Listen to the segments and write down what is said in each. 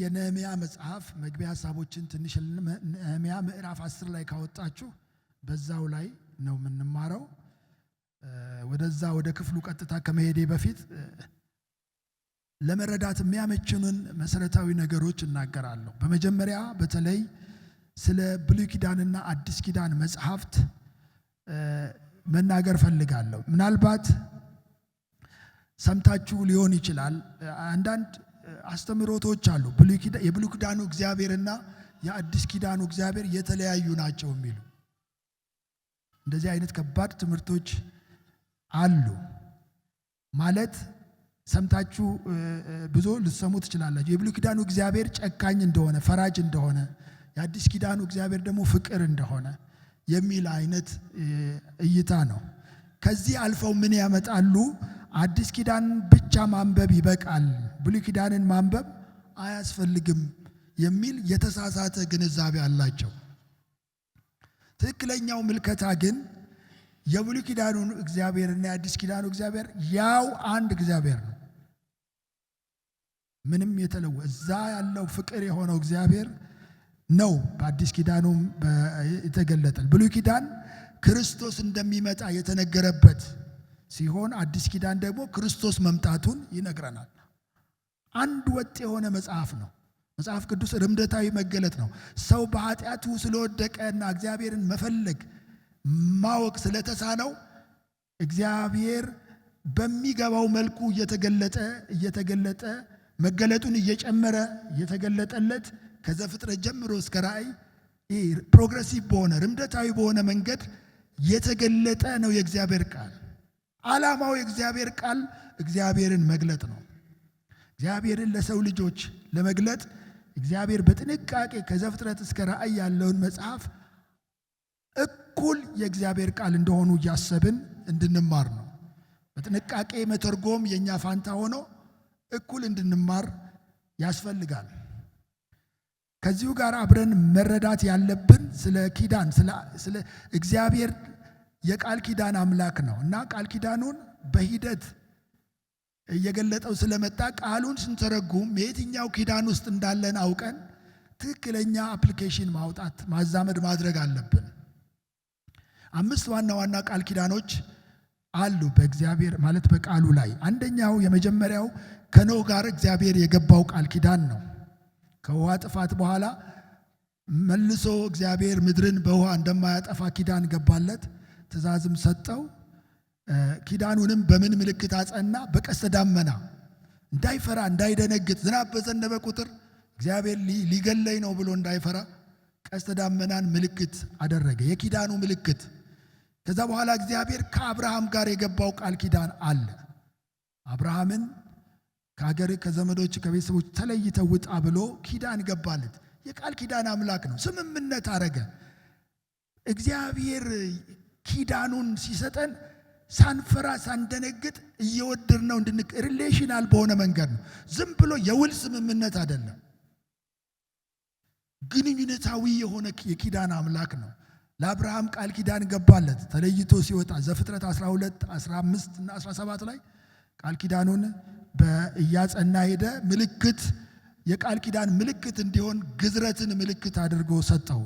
የነህምያ መጽሐፍ መግቢያ ሐሳቦችን ትንሽ ነህምያ ምዕራፍ 10 ላይ ካወጣችሁ በዛው ላይ ነው የምንማረው። ወደዛ ወደ ክፍሉ ቀጥታ ከመሄዴ በፊት ለመረዳት የሚያመችኑን መሰረታዊ ነገሮች እናገራለሁ። በመጀመሪያ በተለይ ስለ ብሉይ ኪዳንና አዲስ ኪዳን መጽሐፍት መናገር ፈልጋለሁ። ምናልባት ሰምታችሁ ሊሆን ይችላል። አንዳንድ አስተምሮቶች አሉ የብሉይ ኪዳኑ እግዚአብሔርና የአዲስ ኪዳኑ እግዚአብሔር የተለያዩ ናቸው የሚሉ እንደዚህ አይነት ከባድ ትምህርቶች አሉ። ማለት ሰምታችሁ ብዙ ልትሰሙ ትችላላችሁ። የብሉይ ኪዳኑ እግዚአብሔር ጨካኝ እንደሆነ ፈራጅ እንደሆነ፣ የአዲስ ኪዳኑ እግዚአብሔር ደግሞ ፍቅር እንደሆነ የሚል አይነት እይታ ነው። ከዚህ አልፈው ምን ያመጣሉ? አዲስ ኪዳን ብቻ ማንበብ ይበቃል፣ ብሉይ ኪዳንን ማንበብ አያስፈልግም የሚል የተሳሳተ ግንዛቤ አላቸው። ትክክለኛው ምልከታ ግን የብሉይ ኪዳኑ እግዚአብሔርና የአዲስ ኪዳኑ እግዚአብሔር ያው አንድ እግዚአብሔር ነው። ምንም የተለወጠ እዛ ያለው ፍቅር የሆነው እግዚአብሔር ነው በአዲስ ኪዳኑም የተገለጠል። ብሉይ ኪዳን ክርስቶስ እንደሚመጣ የተነገረበት ሲሆን አዲስ ኪዳን ደግሞ ክርስቶስ መምጣቱን ይነግረናል። አንድ ወጥ የሆነ መጽሐፍ ነው። መጽሐፍ ቅዱስ ርምደታዊ መገለጥ ነው። ሰው በኃጢአቱ ስለወደቀና እግዚአብሔርን መፈለግ ማወቅ ስለተሳነው እግዚአብሔር በሚገባው መልኩ እየተገለጠ መገለጡን እየጨመረ እየተገለጠለት ከዘፍጥረት ጀምሮ እስከ ራእይ ፕሮግሬሲቭ በሆነ ርምደታዊ በሆነ መንገድ የተገለጠ ነው የእግዚአብሔር ቃል። ዓላማው የእግዚአብሔር ቃል እግዚአብሔርን መግለጥ ነው። እግዚአብሔርን ለሰው ልጆች ለመግለጥ እግዚአብሔር በጥንቃቄ ከዘፍጥረት እስከ ራእይ ያለውን መጽሐፍ እኩል የእግዚአብሔር ቃል እንደሆኑ እያሰብን እንድንማር ነው። በጥንቃቄ መተርጎም የኛ ፋንታ ሆኖ እኩል እንድንማር ያስፈልጋል። ከዚሁ ጋር አብረን መረዳት ያለብን ስለ ኪዳን ስለ እግዚአብሔር የቃል ኪዳን አምላክ ነው እና ቃል ኪዳኑን በሂደት እየገለጠው ስለመጣ ቃሉን ስንተረጉም የትኛው ኪዳን ውስጥ እንዳለን አውቀን ትክክለኛ አፕሊኬሽን ማውጣት ማዛመድ ማድረግ አለብን። 5 ዋና ዋና ቃል ኪዳኖች አሉ በእግዚአብሔር ማለት በቃሉ ላይ። አንደኛው የመጀመሪያው ከኖህ ጋር እግዚአብሔር የገባው ቃል ኪዳን ነው። ከውሃ ጥፋት በኋላ መልሶ እግዚአብሔር ምድርን በውሃ እንደማያጠፋ ኪዳን ገባለት፣ ትእዛዝም ሰጠው። ኪዳኑንም በምን ምልክት አጸና? በቀስተ ደመና። እንዳይፈራ እንዳይደነግጥ፣ ዝናብ በዘነበ ቁጥር እግዚአብሔር ሊገለኝ ነው ብሎ እንዳይፈራ ቀስተ ደመናን ምልክት አደረገ፣ የኪዳኑ ምልክት። ከዛ በኋላ እግዚአብሔር ከአብርሃም ጋር የገባው ቃል ኪዳን አለ። አብርሃምን ከሀገር ከዘመዶች ከቤተሰቦች ተለይተው ውጣ ብሎ ኪዳን ገባለት። የቃል ኪዳን አምላክ ነው። ስምምነት አረገ። እግዚአብሔር ኪዳኑን ሲሰጠን ሳንፈራ ሳንደነግጥ እየወደድነው ሪሌሽናል በሆነ መንገድ ነው። ዝም ብሎ የውል ስምምነት አይደለም። ግንኙነታዊ የሆነ የኪዳን አምላክ ነው። ለአብርሃም ቃል ኪዳን ገባለት ተለይቶ ሲወጣ ዘፍጥረት 12 15 እና 17 ላይ ቃል ኪዳኑን በእያጸና ሄደ። ምልክት የቃል ኪዳን ምልክት እንዲሆን ግዝረትን ምልክት አድርጎ ሰጠው።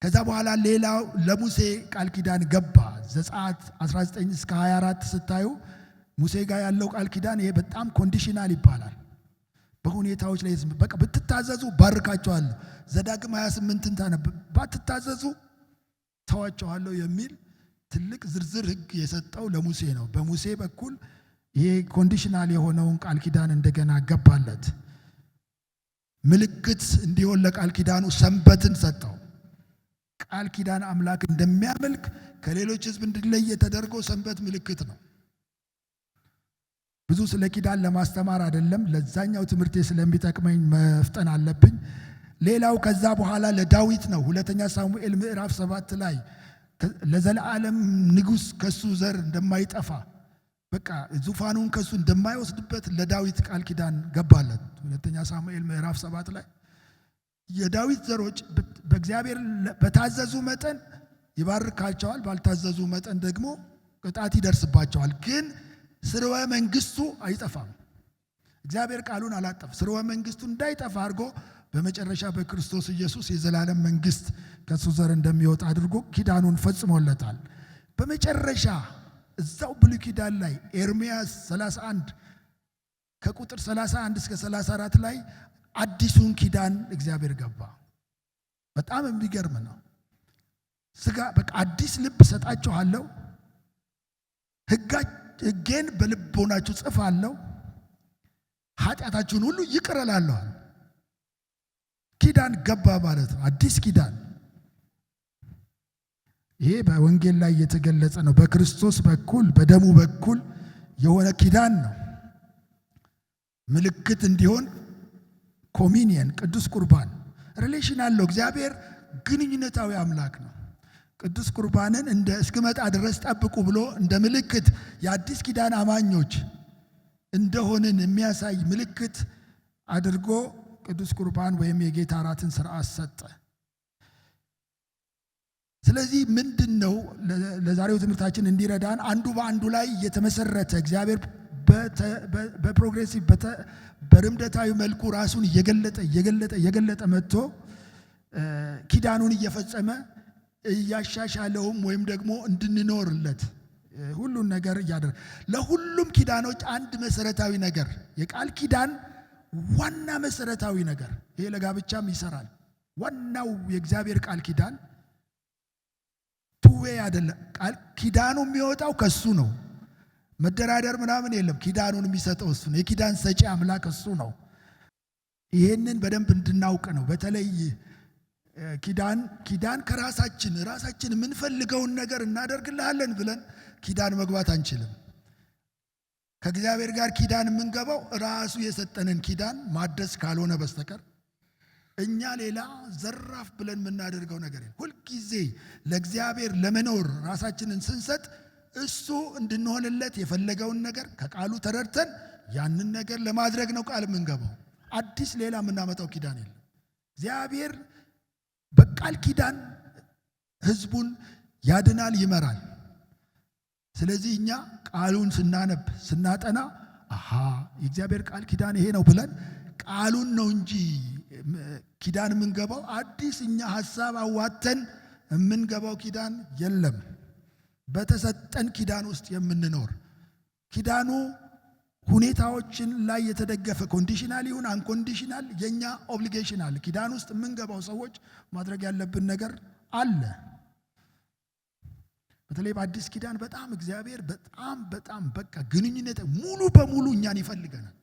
ከዛ በኋላ ሌላው ለሙሴ ቃል ኪዳን ገባ። ዘጸአት 19 እስከ 24 ስታዩ ሙሴ ጋር ያለው ቃል ኪዳን ይሄ በጣም ኮንዲሽናል ይባላል። በሁኔታዎች ላይ በቃ ብትታዘዙ ባርካቸዋለሁ። ዘዳግም 28ን ታነብ ባትታዘዙ ተዋቸዋለሁ የሚል ትልቅ ዝርዝር ሕግ የሰጠው ለሙሴ ነው። በሙሴ በኩል ይሄ ኮንዲሽናል የሆነውን ቃል ኪዳን እንደገና ገባለት። ምልክት እንዲሆን ለቃል ኪዳኑ ሰንበትን ሰጠው። ቃል ኪዳን አምላክ እንደሚያመልክ ከሌሎች ሕዝብ እንዲለይ ተደርጎ ሰንበት ምልክት ነው። ብዙ ስለ ኪዳን ለማስተማር አይደለም፣ ለዛኛው ትምህርቴ ስለሚጠቅመኝ መፍጠን አለብኝ። ሌላው ከዛ በኋላ ለዳዊት ነው። 2 ሳሙኤል ምዕራፍ 7 ላይ ለዘላለም ንጉሥ ከሱ ዘር እንደማይጠፋ በቃ ዙፋኑን ከሱ እንደማይወስድበት ለዳዊት ቃል ኪዳን ገባለት። 2 ሳሙኤል ምዕራፍ 7 ላይ የዳዊት ዘሮች በእግዚአብሔር በታዘዙ መጠን ይባርካቸዋል፣ ባልታዘዙ መጠን ደግሞ ቅጣት ይደርስባቸዋል። ግን ስርወ መንግስቱ አይጠፋም። እግዚአብሔር ቃሉን አላጠፍ ስርወ መንግስቱ እንዳይጠፋ አድርጎ በመጨረሻ በክርስቶስ ኢየሱስ የዘላለም መንግስት ከሱ ዘር እንደሚወጣ አድርጎ ኪዳኑን ፈጽሞለታል። በመጨረሻ እዛው ብሉይ ኪዳን ላይ ኤርምያስ 31 ከቁጥር 31 እስከ 34 ላይ አዲሱን ኪዳን እግዚአብሔር ገባ። በጣም የሚገርም ነው። በቃ አዲስ ልብ ሰጣችኋለሁ፣ ሕጌን በልቦናችሁ ጽፋለሁ፣ ኃጢአታችሁን ሁሉ ይቅር እላለሁ። ኪዳን ገባ ማለት ነው። አዲስ ኪዳን። ይሄ በወንጌል ላይ የተገለጸ ነው። በክርስቶስ በኩል በደሙ በኩል የሆነ ኪዳን ነው። ምልክት እንዲሆን ኮሚኒየን ቅዱስ ቁርባን ሪሌሽን አለው። እግዚአብሔር ግንኙነታዊ አምላክ ነው። ቅዱስ ቁርባንን እንደ እስክመጣ ድረስ ጠብቁ ብሎ እንደ ምልክት የአዲስ ኪዳን አማኞች እንደሆንን የሚያሳይ ምልክት አድርጎ ቅዱስ ቁርባን ወይም የጌታ እራትን ሥርዓት ሰጠ። ስለዚህ ምንድነው ለዛሬው ትምህርታችን እንዲረዳን አንዱ በአንዱ ላይ የተመሰረተ እግዚአብሔር በፕሮግሬሲቭ በርምደታዊ መልኩ ራሱን እየገለጠ መጥቶ ኪዳኑን እየፈጸመ እያሻሻለውም ወይም ደግሞ እንድንኖርለት ሁሉን ነገር እያደረገ ለሁሉም ኪዳኖች አንድ መሰረታዊ ነገር የቃል ኪዳን ዋና መሰረታዊ ነገር ይሄ ለጋብቻም ይሰራል። ዋናው የእግዚአብሔር ቃል ኪዳን ቱዌ አይደለም። ቃል ኪዳኑ የሚወጣው ከሱ ነው። መደራደር ምናምን የለም። ኪዳኑን የሚሰጠው እሱ ነው። የኪዳን ሰጪ አምላክ እሱ ነው። ይሄንን በደንብ እንድናውቅ ነው። በተለይ ኪዳን ከራሳችን የምንፈልገውን ነገር እናደርግልሃለን ብለን ኪዳን መግባት አንችልም። ከእግዚአብሔር ጋር ኪዳን የምንገባው ራሱ የሰጠንን ኪዳን ማደስ ካልሆነ በስተቀር እኛ ሌላ ዘራፍ ብለን የምናደርገው ነገር የለም። ሁልጊዜ ለእግዚአብሔር ለመኖር ራሳችንን ስንሰጥ እሱ እንድንሆንለት የፈለገውን ነገር ከቃሉ ተረድተን ያንን ነገር ለማድረግ ነው ቃል የምንገባው። አዲስ ሌላ የምናመጣው ኪዳን የለም። እግዚአብሔር በቃል ኪዳን ሕዝቡን ያድናል፣ ይመራል። ስለዚህ እኛ ቃሉን ስናነብ ስናጠና የእግዚአብሔር ቃል ኪዳን ይሄ ነው ብለን ቃሉን ነው እንጂ ኪዳን የምንገባው አዲስ እኛ ሐሳብ አዋተን የምንገባው ኪዳን የለም። በተሰጠን ኪዳን ውስጥ የምንኖር ኪዳኑ ሁኔታዎችን ላይ የተደገፈ ኮንዲሽናል ይሁን አንኮንዲሽናል የኛ ኦብሊጌሽን አለ። ኪዳን ውስጥ የምንገባው ሰዎች ማድረግ ያለብን ነገር አለ። በተለይ በአዲስ ኪዳን በጣም እግዚአብሔር በጣም በቃ ግንኙነት ሙሉ በሙሉ እኛን ይፈልገናል።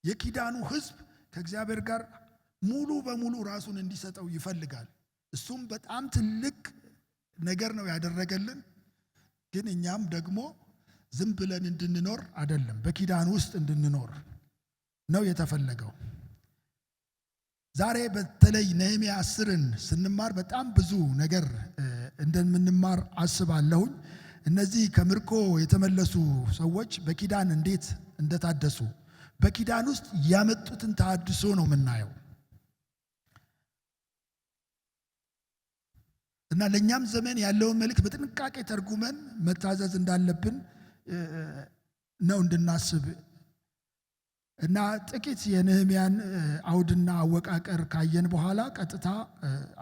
የኪዳኑ ሕዝብ ከእግዚአብሔር ጋር ሙሉ በሙሉ ራሱን እንዲሰጠው ይፈልጋል። እሱም በጣም ትልቅ ነገር ነው ያደረገልን። ግን እኛም ደግሞ ዝም ብለን እንድንኖር አይደለም፣ በኪዳን ውስጥ እንድንኖር ነው የተፈለገው። ዛሬ በተለይ ነህምያ 10ን ስንማር በጣም ብዙ ነገር እንደምንማር አስባለሁኝ። እነዚህ ከምርኮ የተመለሱ ሰዎች በኪዳን እንዴት እንደታደሱ በኪዳን ውስጥ ያመጡትን ተሐድሶ ነው የምናየው እና ለእኛም ዘመን ያለውን መልእክት በጥንቃቄ ተርጉመን መታዘዝ እንዳለብን ነው እንድናስብ እና ጥቂት የነህምያን አውድና አወቃቀር ካየን በኋላ ቀጥታ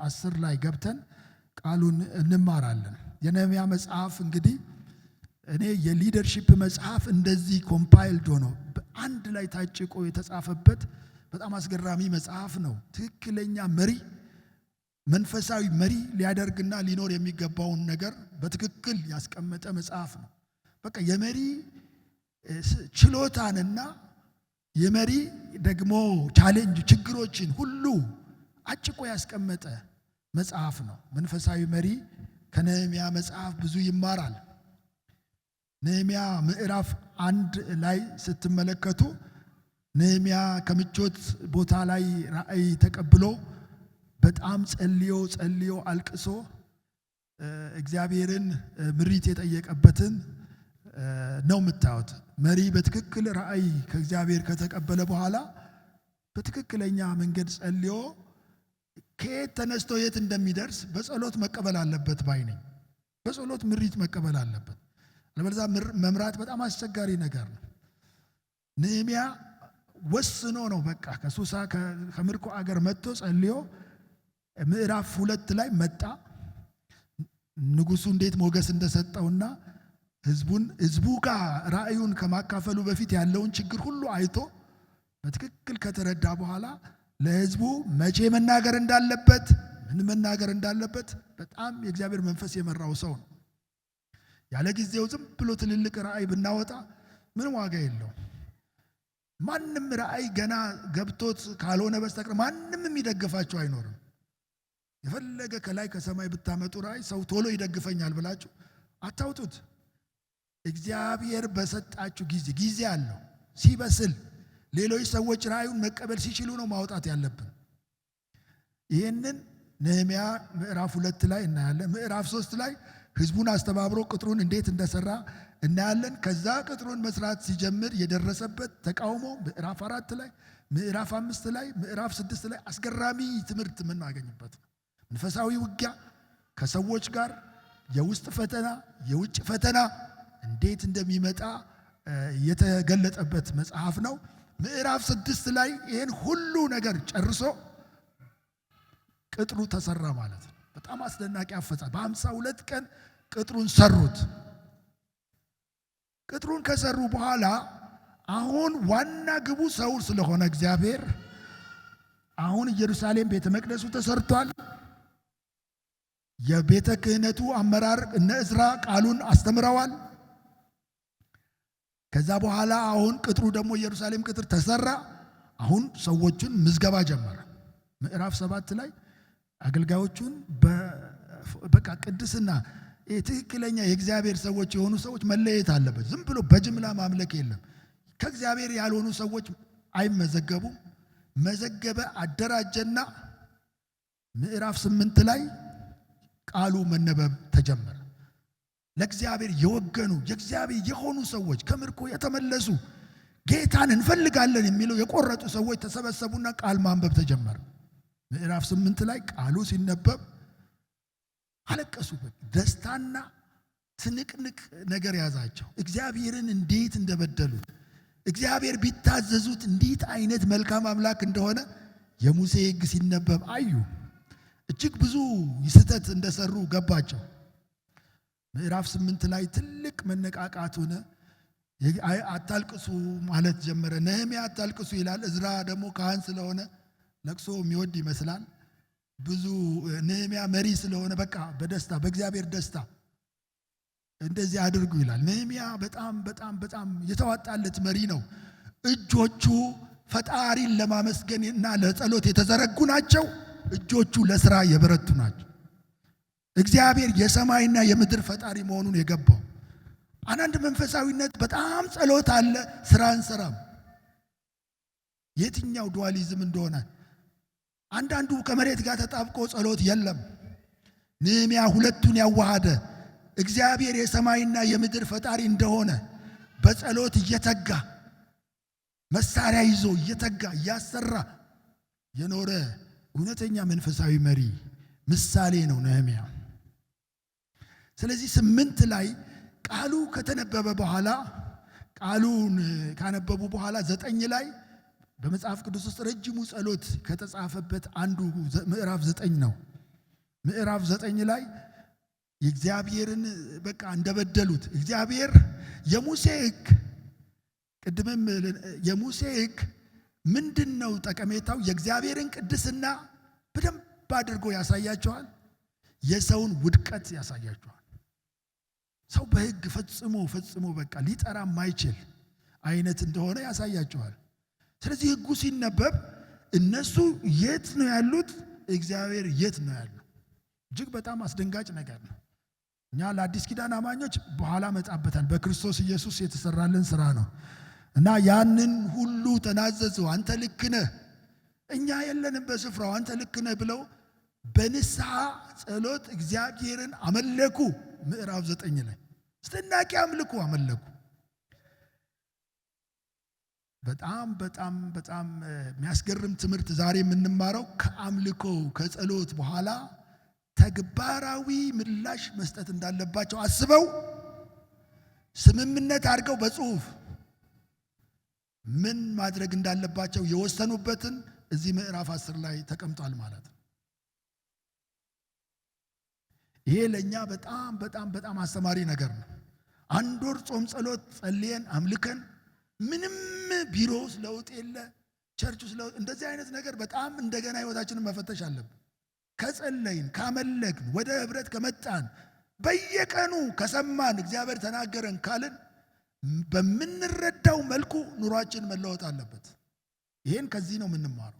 10 ላይ ገብተን ቃሉን እንማራለን። የነህምያ መጽሐፍ እንግዲህ እኔ የሊደርሺፕ መጽሐፍ እንደዚህ ኮምፓይልድ ሆኖ በአንድ ላይ ታጭቆ የተጻፈበት በጣም አስገራሚ መጽሐፍ ነው። ትክክለኛ መሪ መንፈሳዊ መሪ ሊያደርግና ሊኖር የሚገባውን ነገር በትክክል ያስቀመጠ መጽሐፍ ነው። በቃ የመሪ ችሎታንና የመሪ ደግሞ ቻሌንጅ ችግሮችን ሁሉ አጭቆ ያስቀመጠ መጽሐፍ ነው። መንፈሳዊ መሪ ከነህምያ መጽሐፍ ብዙ ይማራል። ነህምያ ምዕራፍ 1 ላይ ስትመለከቱ ነህምያ ከምቾት ቦታ ላይ ራእይ ተቀብሎ በጣም ጸልዮ አልቅሶ እግዚአብሔርን ምሪት የጠየቀበትን ነው የምታዩት። መሪ በትክክል ራእይ ከእግዚአብሔር ከተቀበለ በኋላ በትክክለኛ መንገድ ጸልዮ ከየት ተነስቶ የት እንደሚደርስ በጸሎት መቀበል አለበት ባይ ነኝ። በጸሎት ምሪት መቀበል አለበት። ለበለዚያ መምራት በጣም አስቸጋሪ ነገር ነው። ነህምያ ወስኖ ነው በቃ ከሱሳ ከምርኮ አገር መጥቶ ጸልዮ ምዕራፍ 2 ላይ መጣ። ንጉሱ እንዴት ሞገስ እንደሰጠውና ህዝቡ ጋር ራእዩን ከማካፈሉ በፊት ያለውን ችግር ሁሉ አይቶ በትክክል ከተረዳ በኋላ ለህዝቡ መቼ መናገር እንዳለበት ምን መናገር እንዳለበት በጣም የእግዚአብሔር መንፈስ የመራው ሰው ነው። ያለ ጊዜው ዝም ብሎ ትልልቅ ራእይ ብናወጣ ምንም ዋጋ የለው። ማንም ራእይ ገና ገብቶት ካልሆነ በስተቀር ማንም የሚደግፋቸው አይኖርም። የፈለገ ከላይ ከሰማይ ብታመጡ ራእይ ሰው ቶሎ ይደግፈኛል ብላችሁ አታውጡት። እግዚአብሔር በሰጣችሁ ጊዜ አለው። ሲበስል ሌሎች ሰዎች ራእዩን መቀበል ሲችሉ ነው ማውጣት ያለብን። ይህንን ነህምያ ምዕራፍ 2 ላይ እናያለን። ምዕራፍ 3 ላይ ህዝቡን አስተባብሮ ቅጥሩን እንዴት እንደሰራ እናያለን። ከዛ ቅጥሩን መስራት ሲጀምር የደረሰበት ተቃውሞ ምዕራፍ 4 ላይ፣ ምዕራፍ 5 ላይ፣ ምዕራፍ 6 ላይ አስገራሚ ትምህርት የምናገኝበት ነው። መንፈሳዊ ውጊያ ከሰዎች ጋር የውስጥ ፈተና የውጭ ፈተና እንዴት እንደሚመጣ የተገለጠበት መጽሐፍ ነው። ምዕራፍ 6 ላይ ይህን ሁሉ ነገር ጨርሶ ቅጥሩ ተሰራ ማለት ነው። በጣም አስደናቂ አፈጻጸም። በ52 ቀን ቅጥሩን ሰሩት። ቅጥሩን ከሰሩ በኋላ አሁን ዋና ግቡ ሰው ስለሆነ እግዚአብሔር አሁን ኢየሩሳሌም ቤተ መቅደሱ ተሰርቷል። የቤተ ክህነቱ አመራር እነ ዕዝራ ቃሉን አስተምረዋል። ከዛ በኋላ አሁን ቅጥሩ ደግሞ ኢየሩሳሌም ቅጥር ተሰራ። አሁን ሰዎችን ምዝገባ ጀመረ። ምዕራፍ 7 ላይ አገልጋዮቹን በቃ ቅድስና ትክክለኛ የእግዚአብሔር ሰዎች የሆኑ ሰዎች መለየት አለበት። ዝም ብሎ በጅምላ ማምለክ የለም። ከእግዚአብሔር ያልሆኑ ሰዎች አይመዘገቡም። መዘገበ፣ አደራጀና ምዕራፍ 8 ላይ ቃሉ መነበብ ተጀመረ። ለእግዚአብሔር የወገኑ የእግዚአብሔር የሆኑ ሰዎች ከምርኮ የተመለሱ ጌታን እንፈልጋለን የሚለው የቆረጡ ሰዎች ተሰበሰቡና ቃል ማንበብ ተጀመረ። ምዕራፍ 8 ላይ ቃሉ ሲነበብ አለቀሱበት። ደስታና ትንቅንቅ ነገር ያዛቸው። እግዚአብሔርን እንዴት እንደበደሉት፣ እግዚአብሔር ቢታዘዙት እንዴት አይነት መልካም አምላክ እንደሆነ የሙሴ ሕግ ሲነበብ አዩ። እጅግ ብዙ ስህተት እንደሰሩ ገባቸው። ምዕራፍ 8 ላይ ትልቅ መነቃቃት ሆነ። አታልቅሱ ማለት ጀመረ። ነህምያ አታልቅሱ ይላል። ዕዝራ ደግሞ ካህን ስለሆነ ለቅሶ የሚወድ ይመስላል። ብዙ ነህምያ መሪ ስለሆነ በቃ በደስታ በእግዚአብሔር ደስታ እንደዚህ አድርጉ ይላል። ነህምያ በጣም በጣም በጣም የተዋጣለት መሪ ነው። እጆቹ ፈጣሪን ለማመስገን እና ለጸሎት የተዘረጉ ናቸው። እጆቹ ለስራ የበረቱ ናቸው። እግዚአብሔር የሰማይና የምድር ፈጣሪ መሆኑን የገባው። አንዳንድ መንፈሳዊነት በጣም ጸሎት አለ፣ ስራ አንሰራም። የትኛው ዱዋሊዝም እንደሆነ አንዳንዱ ከመሬት ጋር ተጣብቆ ጸሎት የለም። ነህምያ ሁለቱን ያዋሃደ እግዚአብሔር የሰማይና የምድር ፈጣሪ እንደሆነ በጸሎት እየተጋ መሳሪያ ይዞ እየተጋ እያሰራ የኖረ እውነተኛ መንፈሳዊ መሪ ምሳሌ ነው ነህምያ። ስለዚህ 8 ላይ ቃሉ ከተነበበ በኋላ ቃሉን ካነበቡ በኋላ 9 ላይ በመጽሐፍ ቅዱስ ውስጥ ረጅሙ ጸሎት ከተጻፈበት አንዱ ምዕራፍ 9 ነው። ምዕራፍ 9 ላይ የእግዚአብሔርን በቃ እንደበደሉት እግዚአብሔር የሙሴ ሕግ ቅድምም የሙሴ ሕግ ምንድነው ጠቀሜታው? የእግዚአብሔርን ቅድስና በደንብ አድርጎ ያሳያቸዋል። የሰውን ውድቀት ያሳያቸዋል። ሰው በሕግ ፈጽሞ በቃ ሊጠራ ማይችል አይነት እንደሆነ ያሳያቸዋል። ስለዚህ ሕጉ ሲነበብ እነሱ የት ነው ያሉት? እግዚአብሔር የት ነው ያለው? እጅግ በጣም አስደንጋጭ ነገር ነው። እኛ ለአዲስ ኪዳን አማኞች በኋላ መጣበታል። በክርስቶስ ኢየሱስ የተሰራልን ስራ ነው እና ያንን ሁሉ ተናዘዙ። አንተ ልክ ነህ፣ እኛ የለንም በስፍራው፣ አንተ ልክ ነህ ብለው በንስሐ ጸሎት እግዚአብሔርን አመለኩ። ምዕራፍ 9 ላይ አስደናቂ አምልኮ አመለኩ። በጣም በጣም በጣም የሚያስገርም ትምህርት ዛሬ የምንማረው ከአምልኮ ከጸሎት በኋላ ተግባራዊ ምላሽ መስጠት እንዳለባቸው አስበው ስምምነት አድርገው በጽሁፍ ምን ማድረግ እንዳለባቸው የወሰኑበትን እዚህ ምዕራፍ 10 ላይ ተቀምጧል ማለት ነው። ይሄ ለኛ በጣም በጣም በጣም አስተማሪ ነገር ነው። አንድ ወር ጾም ጸሎት ጸልየን አምልከን ምንም ቢሮ ውስጥ ለውጥ የለ፣ ቸርች ውስጥ ለውጥ፣ እንደዚህ አይነት ነገር በጣም እንደገና ህይወታችንን መፈተሽ አለብን። ከጸለይን ካመለክን ወደ ህብረት ከመጣን በየቀኑ ከሰማን እግዚአብሔር ተናገረን ካልን በምንረዳው መልኩ ኑሯችን መለወጥ አለበት። ይሄን ከዚህ ነው የምንማረው።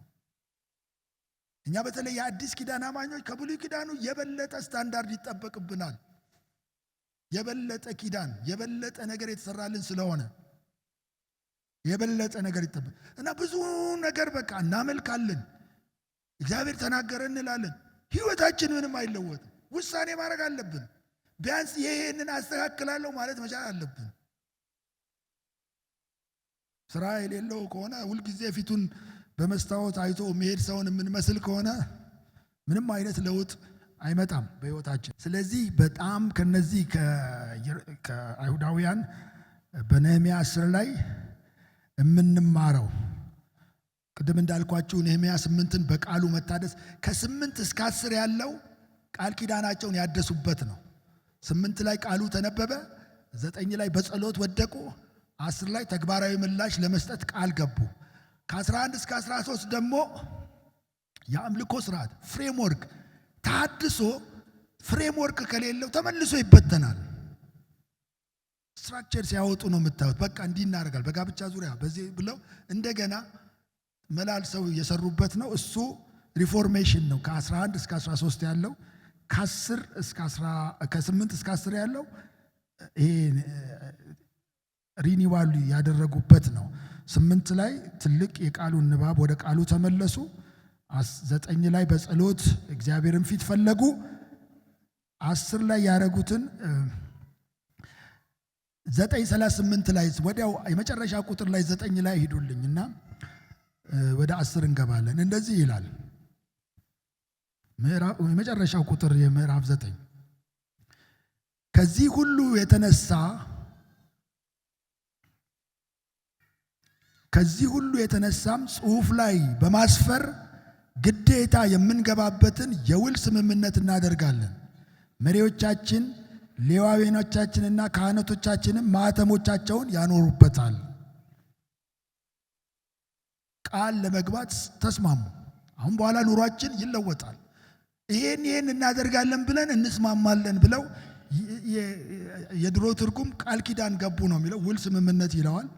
እኛ በተለይ የአዲስ ኪዳን አማኞች ከብሉይ ኪዳኑ የበለጠ ስታንዳርድ ይጠበቅብናል። የበለጠ ኪዳን የበለጠ ነገር የተሰራልን ስለሆነ የበለጠ ነገር ይጠበቅ እና ብዙ ነገር በቃ እናመልካለን፣ እግዚአብሔር ተናገረን እንላለን። ህይወታችን ምንም አይለወጥም። ውሳኔ ማድረግ አለብን። ቢያንስ ይሄንን አስተካክላለሁ ማለት መቻል አለብን። ስራ የሌለው ከሆነ ሁልጊዜ ፊቱን በመስታወት አይቶ መሄድ ሰውን የምንመስል ከሆነ ምንም አይነት ለውጥ አይመጣም በህይወታችን። ስለዚህ በጣም ከነዚህ ከአይሁዳውያን በነህምያ 10 ላይ የምንማረው ቅድም እንዳልኳችሁ ነህምያ 8ን በቃሉ መታደስ ከ8 እስከ 10 ያለው ቃል ኪዳናቸውን ያደሱበት ነው። 8 ላይ ቃሉ ተነበበ፣ 9 ላይ በጸሎት ወደቁ፣ 10 ላይ ተግባራዊ ምላሽ ለመስጠት ቃል ገቡ። ከ11 እስከ 13 ደግሞ የአምልኮ ስርዓት ፍሬምወርክ ታድሶ ፍሬምወርክ ከሌለው ተመልሶ ይበተናል። ስትራክቸር ሲያወጡ ነው የምታዩት። በቃ እንዲህ እናደርጋለን በጋብቻ ዙሪያ በዚህ ብለው እንደገና መላልሰው የሰሩበት ነው። እሱ ሪፎርሜሽን ነው። ከ11 እስከ 13 ያለው ከ8 እስከ 10 ያለው ይሄ ሪኒዋል ያደረጉበት ነው። 8 ላይ ትልቅ የቃሉን ንባብ ወደ ቃሉ ተመለሱ። 9 ላይ በጸሎት እግዚአብሔርን ፊት ፈለጉ። 10 ላይ ያደረጉትን 9:38 ላይ ወዲያው የመጨረሻ ቁጥር ላይ 9 ላይ ሄዱልኝና ወደ 10 እንገባለን። እንደዚህ ይላል የመጨረሻው ቁጥር የምዕራፍ 9 ከዚህ ሁሉ የተነሳም ጽሑፍ ላይ በማስፈር ግዴታ የምንገባበትን የውል ስምምነት እናደርጋለን። መሪዎቻችን ሌዋውያኖቻችንና ካህናቶቻችንም ማኅተሞቻቸውን ያኖሩበታል። ቃል ለመግባት ተስማሙ። አሁን በኋላ ኑሯችን ይለወጣል፣ ይሄን እናደርጋለን ብለን እንስማማለን ብለው የድሮ ትርጉም ቃል ኪዳን ገቡ ነው የሚለው፣ ውል ስምምነት ይለዋል።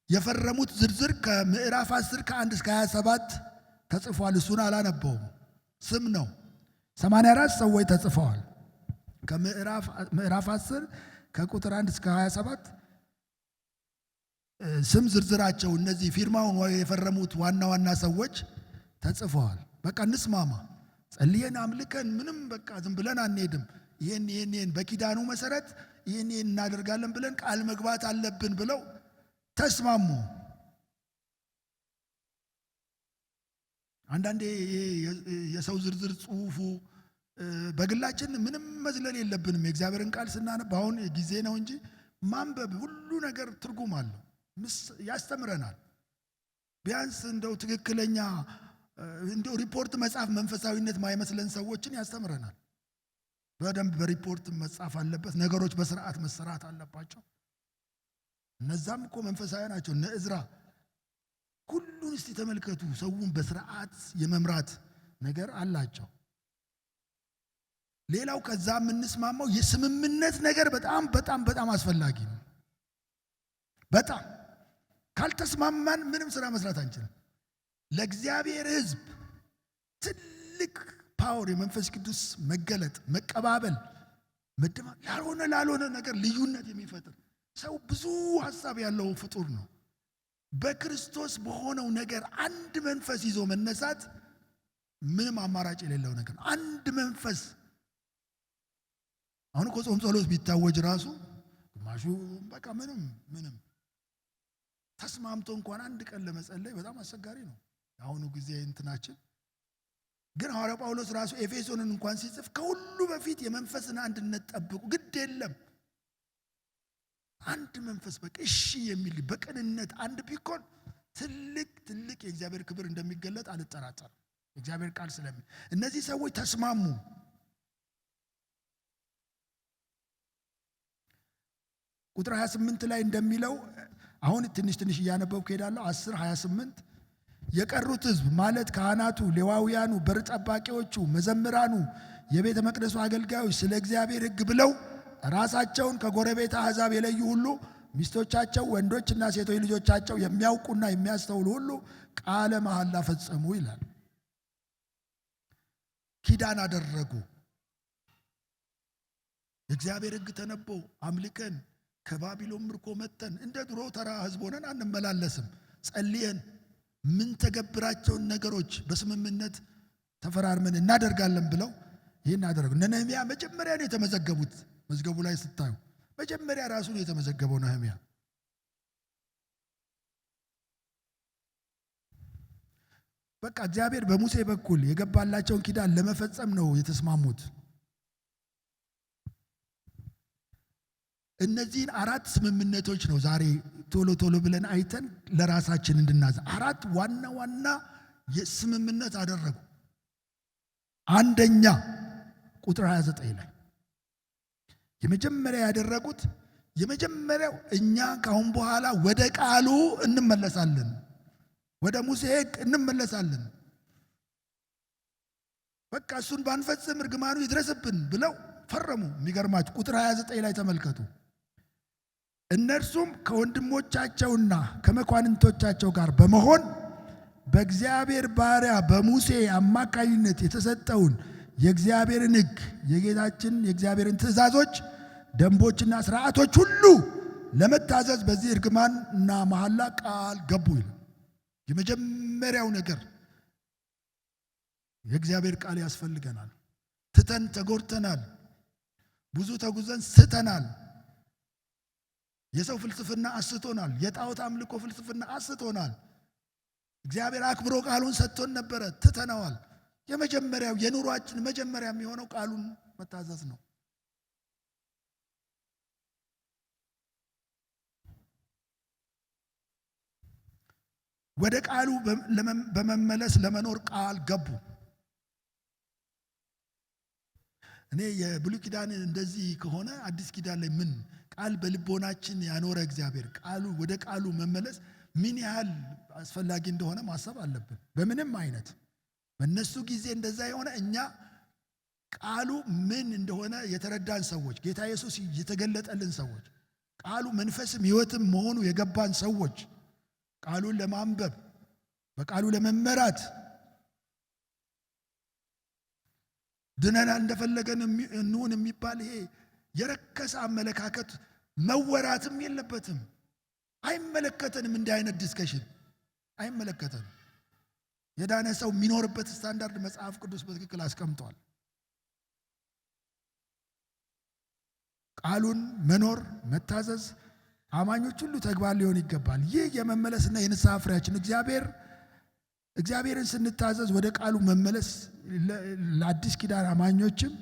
የፈረሙት ዝርዝር ከምዕራፍ 10 ከ1 እስከ 27 ተጽፏል። እሱን አላነበውም። ስም ነው። 84 ሰዎች ተጽፈዋል። ከምዕራፍ 10 ከቁጥር 1 እስከ 27 ስም ዝርዝራቸው እነዚህ ፊርማውን የፈረሙት ዋና ዋና ሰዎች ተጽፈዋል። በቃ እንስማማ፣ ጸልየን አምልከን ምንም በቃ ዝም ብለን አንሄድም፣ ይሄን በኪዳኑ መሰረት ይሄን እናደርጋለን ብለን ቃል መግባት አለብን ብለው ተስማሙ። አንዳንዴ የሰው ዝርዝር ጽሑፉ በግላችን ምንም መዝለል የለብንም። የእግዚአብሔርን ቃል ስናነብ አሁን ጊዜ ነው እንጂ ማንበብ ሁሉ ነገር ትርጉም አለው፣ ያስተምረናል። ቢያንስ እንደው ትክክለኛ እንደው ሪፖርት መጻፍ መንፈሳዊነት ማይመስለን ሰዎችን ያስተምረናል። በደንብ በሪፖርት መጻፍ አለበት። ነገሮች በስርዓት መሰራት አለባቸው። እነዛም እኮ መንፈሳዊ ናቸው። እነ ዕዝራ ሁሉን እስቲ ተመልከቱ። ሰውን በስርዓት የመምራት ነገር አላቸው። ሌላው ከዛ የምንስማማው የስምምነት ነገር በጣም በጣም በጣም አስፈላጊ ነው። በጣም ካልተስማማን ምንም ስራ መስራት አንችልም። ለእግዚአብሔር ሕዝብ ትልቅ ፓወር የመንፈስ ቅዱስ መገለጥ፣ መቀባበል፣ ላልሆነ ነገር ልዩነት የሚፈጥር ሰው ብዙ ሐሳብ ያለው ፍጡር ነው። በክርስቶስ በሆነው ነገር አንድ መንፈስ ይዞ መነሳት ምንም አማራጭ የሌለው ነገር። አንድ መንፈስ። አሁን እኮ ጾም ጸሎት ቢታወጅ ራሱ ግማሹ በቃ ምንም ተስማምቶ እንኳን አንድ ቀን ለመጸለይ በጣም አስቸጋሪ ነው። አሁኑ ጊዜ እንትናችን ግን ሐዋርያው ጳውሎስ ራሱ ኤፌሶንን እንኳን ሲጽፍ ከሁሉ በፊት የመንፈስን አንድነት ጠብቁ፣ ግድ የለም አንድ መንፈስ በቃ እሺ የሚል በቅንነት አንድ ቢኮን ትልቅ የእግዚአብሔር ክብር እንደሚገለጥ አልጠራጠርም። እግዚአብሔር ቃል ስለሚል እነዚህ ሰዎች ተስማሙ። ቁጥር 28 ላይ እንደሚለው አሁን ትንሽ እያነበብኩ ሄዳለሁ። 10:28 የቀሩት ሕዝብ ማለት ካህናቱ፣ ሌዋውያኑ፣ በር ጠባቂዎቹ፣ መዘምራኑ፣ የቤተ መቅደሱ አገልጋዮች ስለ እግዚአብሔር ሕግ ብለው ራሳቸውን ከጎረቤት አሕዛብ የለዩ ሁሉ ሚስቶቻቸው ወንዶችና ሴቶች ልጆቻቸው የሚያውቁና የሚያስተውሉ ሁሉ ቃለ መሐላ ፈጸሙ ይላል። ኪዳን አደረጉ። የእግዚአብሔር ሕግ ተነቦ አምልከን ከባቢሎን ምርኮ መተን እንደ ድሮ ተራ ሕዝብ ሆነን አንመላለስም። ጸልየን ምን ተገብራቸውን ነገሮች በስምምነት ተፈራርመን እናደርጋለን ብለው ይህን አደረጉ። እነ ነህምያ መጀመሪያ ነው የተመዘገቡት። መዝገቡ ላይ ስታዩ መጀመሪያ ራሱ ነው የተመዘገበው ነህምያ። በቃ እግዚአብሔር በሙሴ በኩል የገባላቸውን ኪዳን ለመፈጸም ነው የተስማሙት። እነዚህን 4 ስምምነቶች ነው ዛሬ ቶሎ ብለን አይተን ለራሳችን እንድናዝ 4 ዋና የስምምነት አደረጉ። አንደኛ ቁጥር 29 ላይ የመጀመሪያ ያደረጉት የመጀመሪያው እኛ ካሁን በኋላ ወደ ቃሉ እንመለሳለን፣ ወደ ሙሴ ሕግ እንመለሳለን። በቃ እሱን ባንፈጽም እርግማኑ ይድረስብን ብለው ፈረሙ። የሚገርማችሁ ቁጥር 29 ላይ ተመልከቱ። እነርሱም ከወንድሞቻቸውና ከመኳንንቶቻቸው ጋር በመሆን በእግዚአብሔር ባሪያ በሙሴ አማካኝነት የተሰጠውን የእግዚአብሔርን ሕግ የጌታችን የእግዚአብሔርን ትእዛዞች፣ ደንቦችና ስርዓቶች ሁሉ ለመታዘዝ በዚህ እርግማንና መሐላ ቃል ገቡ ይላል። የመጀመሪያው ነገር የእግዚአብሔር ቃል ያስፈልገናል። ትተን ተጎድተናል። ብዙ ተጉዘን ስተናል። የሰው ፍልስፍና አስቶናል። የጣዖት አምልኮ ፍልስፍና አስቶናል። እግዚአብሔር አክብሮ ቃሉን ሰጥቶን ነበረ፣ ትተነዋል። የመጀመሪያው የኑሯችን መጀመሪያ የሚሆነው ቃሉን መታዘዝ ነው። ወደ ቃሉ በመመለስ ለመኖር ቃል ገቡ። እኔ የብሉይ ኪዳን እንደዚህ ከሆነ አዲስ ኪዳን ላይ ምን ቃል በልቦናችን ያኖረ እግዚአብሔር ቃሉ ወደ ቃሉ መመለስ ምን ያህል አስፈላጊ እንደሆነ ማሰብ አለብን። በምንም አይነት በእነሱ ጊዜ እንደዛ የሆነ እኛ ቃሉ ምን እንደሆነ የተረዳን ሰዎች፣ ጌታ ኢየሱስ የተገለጠልን ሰዎች፣ ቃሉ መንፈስም ሕይወትም መሆኑ የገባን ሰዎች ቃሉን ለማንበብ በቃሉ ለመመራት ድነናል እንደፈለገን እንሁን የሚባል ይሄ የረከሰ አመለካከት መወራትም የለበትም። አይመለከተንም። እንዲህ አይነት ዲስከሽን አይመለከተንም። የዳነ ሰው የሚኖርበት ስታንዳርድ መጽሐፍ ቅዱስ በትክክል አስቀምጧል። ቃሉን መኖር መታዘዝ አማኞች ሁሉ ተግባር ሊሆን ይገባል። ይህ የመመለስና የንስሐ ፍሬያችን እግዚአብሔርን ስንታዘዝ ወደ ቃሉ መመለስ ለአዲስ ኪዳን አማኞችም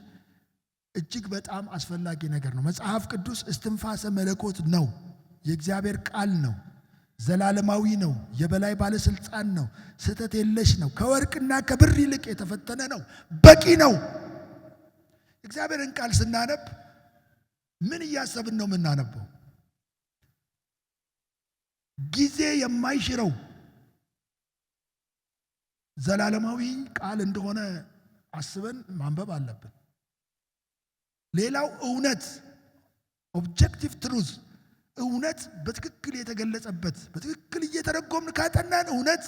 እጅግ በጣም አስፈላጊ ነገር ነው። መጽሐፍ ቅዱስ እስትንፋሰ መለኮት ነው። የእግዚአብሔር ቃል ነው። ዘላለማዊ ነው። የበላይ ባለስልጣን ነው። ስህተት የለሽ ነው። ከወርቅና ከብር ይልቅ የተፈተነ ነው። በቂ ነው። እግዚአብሔርን ቃል ስናነብ ምን እያሰብን ነው የምናነበው? ጊዜ የማይሽረው ዘላለማዊ ቃል እንደሆነ አስበን ማንበብ አለብን። ሌላው እውነት ኦብጀክቲቭ ትሩዝ እውነት በትክክል የተገለጸበት በትክክል እየተረጎምን ካጠናን እውነት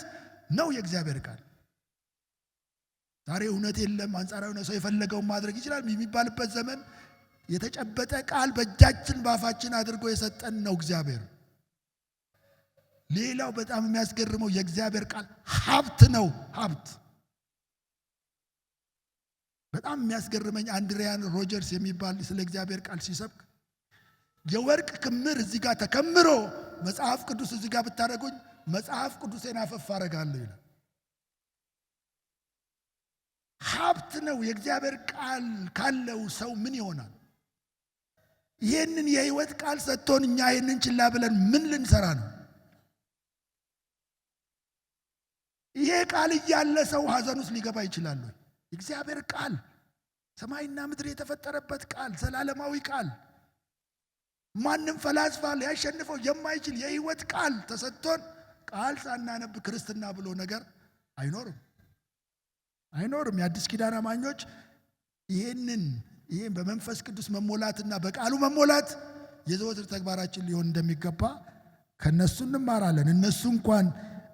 ነው የእግዚአብሔር ቃል። ዛሬ እውነት የለም አንጻራዊ ነው፣ ሰው የፈለገውን ማድረግ ይችላል የሚባልበት ዘመን የተጨበጠ ቃል በእጃችን ባፋችን አድርጎ የሰጠን ነው እግዚአብሔር። ሌላው በጣም የሚያስገርመው የእግዚአብሔር ቃል ሀብት ነው። ሀብት በጣም የሚያስገርመኝ አንድሪያን ሮጀርስ የሚባል ስለ እግዚአብሔር ቃል ሲሰብክ የወርቅ ክምር እዚህ ጋር ተከምሮ መጽሐፍ ቅዱስ እዚህ ጋር ብታደርጉኝ መጽሐፍ ቅዱሴን አፈፍ አደርጋለሁ ይላል። ሀብት ነው። የእግዚአብሔር ቃል ካለው ሰው ምን ይሆናል? ይህንን የህይወት ቃል ሰጥቶን እኛ ይህንን ችላ ብለን ምን ልንሰራ ነው? ይሄ ቃል እያለ ሰው ሐዘን ውስጥ ሊገባ ይችላል። እግዚአብሔር ቃል ሰማይና ምድር የተፈጠረበት ቃል፣ ዘላለማዊ ቃል፣ ማንም ፈላስፋ ሊያሸንፈው የማይችል የህይወት ቃል ተሰጥቶን ቃል ሳናነብ ክርስትና ብሎ ነገር አይኖርም። የአዲስ ኪዳን አማኞች ይህን በመንፈስ ቅዱስ መሞላትና በቃሉ መሞላት የዘወትር ተግባራችን ሊሆን እንደሚገባ ከነሱ እንማራለን። እነሱ እንኳን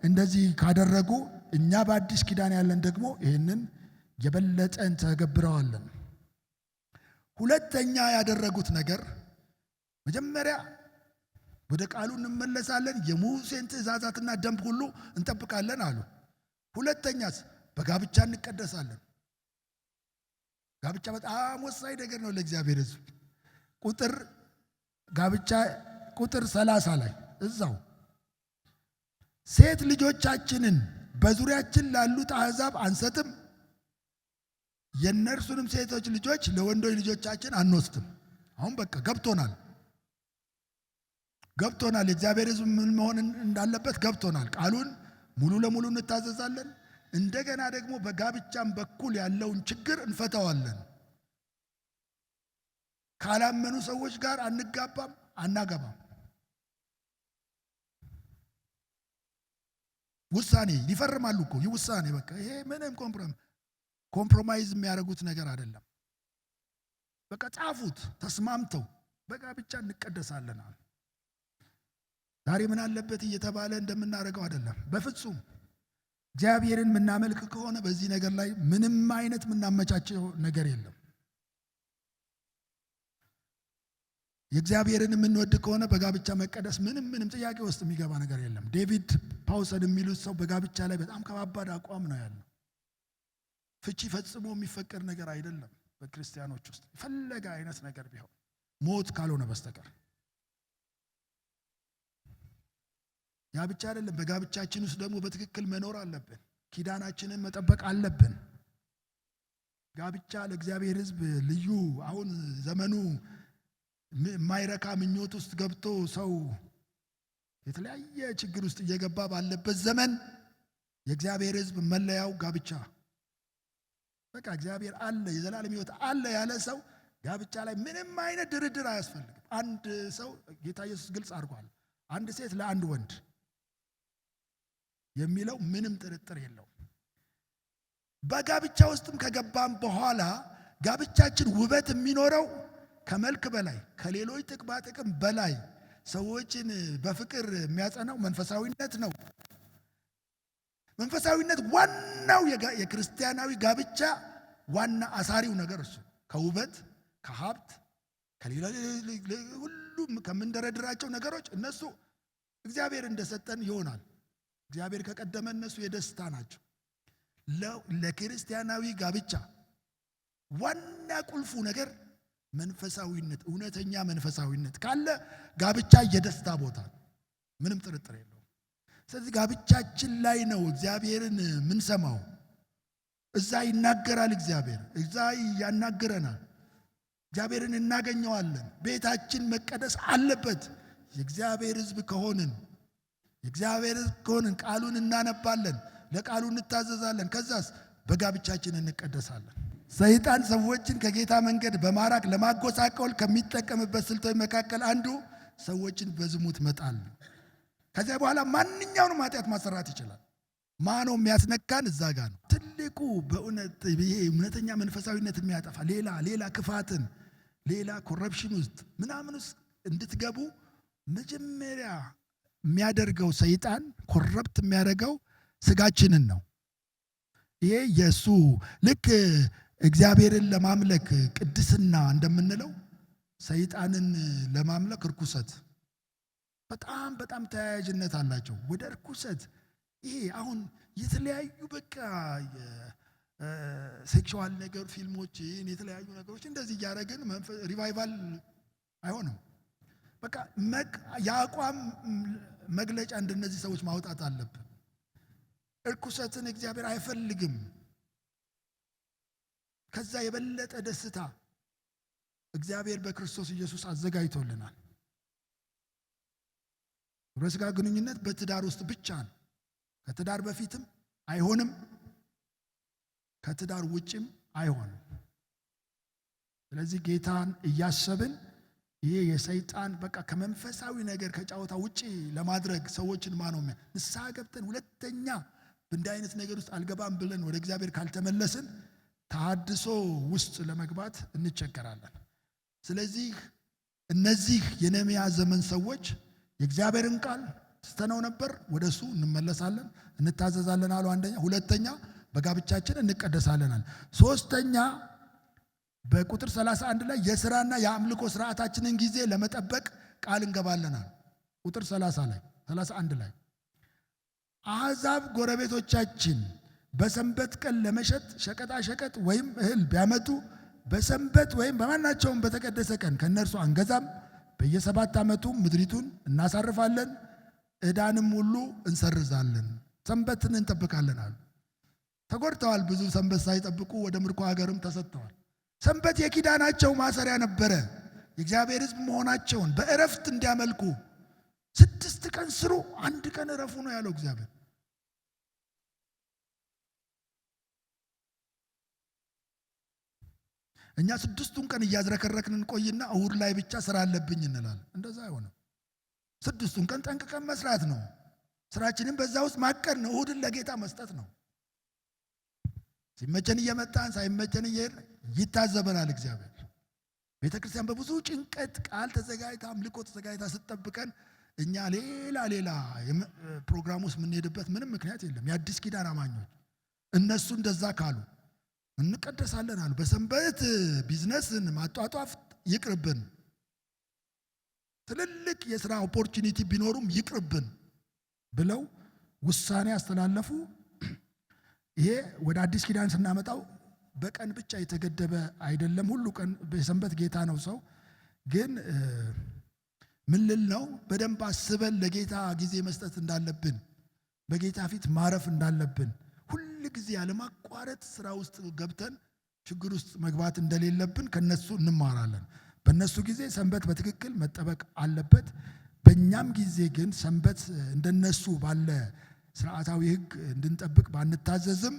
እንደዚህ ካደረጉ እኛ በአዲስ ኪዳን ያለን ደግሞ ይህንን የበለጠን ተገብረዋለን። ሁለተኛ ያደረጉት ነገር መጀመሪያ ወደ ቃሉ እንመለሳለን፣ የሙሴን ትእዛዛትና ደንብ ሁሉ እንጠብቃለን አሉ። ሁለተኛስ በጋብቻ እንቀደሳለን። ጋብቻ በጣም ወሳኝ ነገር ነው ለእግዚአብሔር ሕዝብ። ጋብቻ ቁጥር 30 ላይ እዛው ሴት ልጆቻችንን በዙሪያችን ላሉት አሕዛብ አንሰጥም፣ የእነርሱንም ሴቶች ልጆች ለወንዶች ልጆቻችን አንወስድም። አሁን በቃ ገብቶናል። የእግዚአብሔር ሕዝብ ምን መሆን እንዳለበት ገብቶናል። ቃሉን ሙሉ ለሙሉ እንታዘዛለን። እንደገና ደግሞ በጋብቻም በኩል ያለውን ችግር እንፈታዋለን። ካላመኑ ሰዎች ጋር አንጋባም፣ አናገባም። ውሳኔ ይፈርማሉ እኮ ይህ ውሳኔ በቃ ይሄ ምንም ኮምፕሮማይዝ የሚያደርጉት ነገር አይደለም። በቃ ጻፉት፣ ተስማምተው በጋብቻ እንቀደሳለን። ዛሬ ምን አለበት እየተባለ እንደምናደርገው አይደለም። በፍጹም እግዚአብሔርን የምናመልክ ከሆነ በዚህ ነገር ላይ ምንም አይነት የምናመቻቸው ነገር የለም። የእግዚአብሔርን የምንወድ ከሆነ በጋብቻ መቀደስ ምንም ጥያቄ ውስጥ የሚገባ ነገር የለም። ዴቪድ ፓውሰን የሚሉት ሰው በጋብቻ ላይ በጣም ከባድ አቋም ነው ያለው። ፍቺ ፈጽሞ የሚፈቀድ ነገር አይደለም በክርስቲያኖች ውስጥ የፈለገ አይነት ነገር ቢሆን ሞት ካልሆነ በስተቀር። ያ ብቻ አይደለም፣ በጋብቻችን ውስጥ ደግሞ በትክክል መኖር አለብን። ኪዳናችንን መጠበቅ አለብን። ጋብቻ ለእግዚአብሔር ሕዝብ ልዩ አሁን ዘመኑ የማይረካ ምኞት ውስጥ ገብቶ ሰው የተለያየ ችግር ውስጥ እየገባ ባለበት ዘመን የእግዚአብሔር ሕዝብ መለያው ጋብቻ። በቃ እግዚአብሔር አለ፣ የዘላለም ሕይወት አለ ያለ ሰው ጋብቻ ላይ ምንም አይነት ድርድር አያስፈልግም። አንድ ሰው ጌታ ኢየሱስ ግልጽ አድርጓል። አንድ ሴት ለአንድ ወንድ የሚለው ምንም ጥርጥር የለው። በጋብቻ ውስጥም ከገባም በኋላ ጋብቻችን ውበት የሚኖረው ከመልክ በላይ ከሌሎች ጥቅማ ጥቅም በላይ ሰዎችን በፍቅር የሚያጸናው መንፈሳዊነት ነው። መንፈሳዊነት ዋናው የክርስቲያናዊ ጋብቻ ዋና አሳሪው ነገር እሱ። ከውበት ከሀብት ከሌላ ሁሉም ከምንደረድራቸው ነገሮች እነሱ እግዚአብሔር እንደሰጠን ይሆናል። እግዚአብሔር ከቀደመ እነሱ የደስታ ናቸው። ለክርስቲያናዊ ጋብቻ ዋና ቁልፉ ነገር መንፈሳዊነት፣ እውነተኛ መንፈሳዊነት ካለ ጋብቻ የደስታ ቦታ ምንም ጥርጥር የለውም። ስለዚህ ጋብቻችን ላይ ነው እግዚአብሔርን ምንሰማው። እዛ ይናገራል እግዚአብሔር፣ እዛ ያናግረናል። እግዚአብሔርን እናገኘዋለን። ቤታችን መቀደስ አለበት። የእግዚአብሔር ሕዝብ ከሆንን ቃሉን እናነባለን፣ ለቃሉ እንታዘዛለን። ከዛስ በጋብቻችን እንቀደሳለን። ሰይጣን ሰዎችን ከጌታ መንገድ በማራቅ ለማጎሳቀል ከሚጠቀምበት ስልቶች መካከል አንዱ ሰዎችን በዝሙት መጣል ነው። ከዚያ በኋላ ማንኛውንም ኃጢአት ማሰራት ይችላል። ማኖ የሚያስነካን እዛ ጋር ነው ትልቁ። በእውነት ይሄ እውነተኛ መንፈሳዊነት የሚያጠፋ ሌላ ክፋትን፣ ሌላ ኮረፕሽን ውስጥ ምናምን ውስጥ እንድትገቡ መጀመሪያ የሚያደርገው ሰይጣን ኮረፕት የሚያደርገው ስጋችንን ነው። ይሄ የሱ ልክ እግዚአብሔርን ለማምለክ ቅድስና እንደምንለው ሰይጣንን ለማምለክ ርኩሰት በጣም ተያያዥነት አላቸው። ወደ ርኩሰት ይሄ አሁን የተለያዩ በቃ ሴክሹዋል ነገር ፊልሞች፣ የተለያዩ ነገሮች እንደዚህ እያደረግን ሪቫይቫል አይሆንም። በቃ የአቋም መግለጫ እንደነዚህ ሰዎች ማውጣት አለብን። እርኩሰትን እግዚአብሔር አይፈልግም። ከዛ የበለጠ ደስታ እግዚአብሔር በክርስቶስ ኢየሱስ አዘጋጅቶልናል። ግብረ ሥጋ ግንኙነት በትዳር ውስጥ ብቻ ነው። ከትዳር በፊትም አይሆንም፣ ከትዳር ውጭም አይሆንም። ስለዚህ ጌታን እያሰብን ይሄ የሰይጣን በቃ ከመንፈሳዊ ነገር ከጫወታ ውጪ ለማድረግ ሰዎችን ማነው ንስሐ ገብተን ሁለተኛ በእንዲህ አይነት ነገር ውስጥ አልገባም ብለን ወደ እግዚአብሔር ካልተመለስን ተሐድሶ ውስጥ ለመግባት እንቸገራለን። ስለዚህ እነዚህ የነህምያ ዘመን ሰዎች የእግዚአብሔርን ቃል ስተነው ነበር፣ ወደሱ እንመለሳለን እንታዘዛለን አሉ። አንደኛ። ሁለተኛ በጋብቻችን እንቀደሳለን አለ። ሶስተኛ በቁጥር 31 ላይ የሥራና የአምልኮ ስርዓታችንን ጊዜ ለመጠበቅ ቃል እንገባለናል። ቁጥር 31 ላይ አሕዛብ ጎረቤቶቻችን በሰንበት ቀን ለመሸጥ ሸቀጣ ሸቀጥ ወይም እህል ቢያመጡ በሰንበት ወይም በማናቸውም በተቀደሰ ቀን ከእነርሱ አንገዛም። በየ7 ዓመቱ ምድሪቱን እናሳርፋለን፣ ዕዳንም ሁሉ እንሰርዛለን፣ ሰንበትን እንጠብቃለን አሉ። ተጎድተዋል። ብዙ ሰንበት ሳይጠብቁ ወደ ምርኮ ሀገርም ተሰጥተዋል። ሰንበት የኪዳናቸው ማሰሪያ ነበረ። የእግዚአብሔር ሕዝብ መሆናቸውን በእረፍት እንዲያመልኩ 6 ቀን ስሩ፣ 1 ቀን እረፉ ነው ያለው እግዚአብሔር። እኛ 6ቱን ቀን እያዝረከረክን እንቆይና እሁድ ላይ ብቻ ስራ አለብኝ እንላለን። እንደዛ አይሆንም። 6ቱን ቀን ጠንቅቀን መስራት ነው። ስራችንን በዛ ውስጥ ማቀድ ነው። እሁድን ለጌታ መስጠት ነው። ሲመቸን እየመጣን ሳይመቸን እየሄድን ይታዘበናል እግዚአብሔር። ቤተክርስቲያን በብዙ ጭንቀት ቃል ተዘጋጅታ አምልኮ ተዘጋጅታ ስትጠብቀን እኛ ሌላ ፕሮግራም ውስጥ የምንሄድበት ምንም ምክንያት የለም። የአዲስ ኪዳን አማኞች እነሱ እንደዛ ካሉ እንቀደሳለን አሉ። በሰንበት ቢዝነስን ማጧጧፍ ይቅርብን፣ ትልልቅ የሥራ ኦፖርቹኒቲ ቢኖሩም ይቅርብን ብለው ውሳኔ አስተላለፉ። ይሄ ወደ አዲስ ኪዳን ስናመጣው በቀን ብቻ የተገደበ አይደለም። ሁሉ ቀን በሰንበት ጌታ ነው። ሰው ግን ምን ልል ነው? በደንብ አስበን ለጌታ ጊዜ መስጠት እንዳለብን፣ በጌታ ፊት ማረፍ እንዳለብን፣ ሁል ጊዜ ያለማቋረጥ ስራ ውስጥ ገብተን ችግር ውስጥ መግባት እንደሌለብን ከነሱ እንማራለን። በነሱ ጊዜ ሰንበት በትክክል መጠበቅ አለበት። በእኛም ጊዜ ግን ሰንበት እንደነሱ ባለ ስርዓታዊ ሕግ እንድንጠብቅ ባንታዘዝም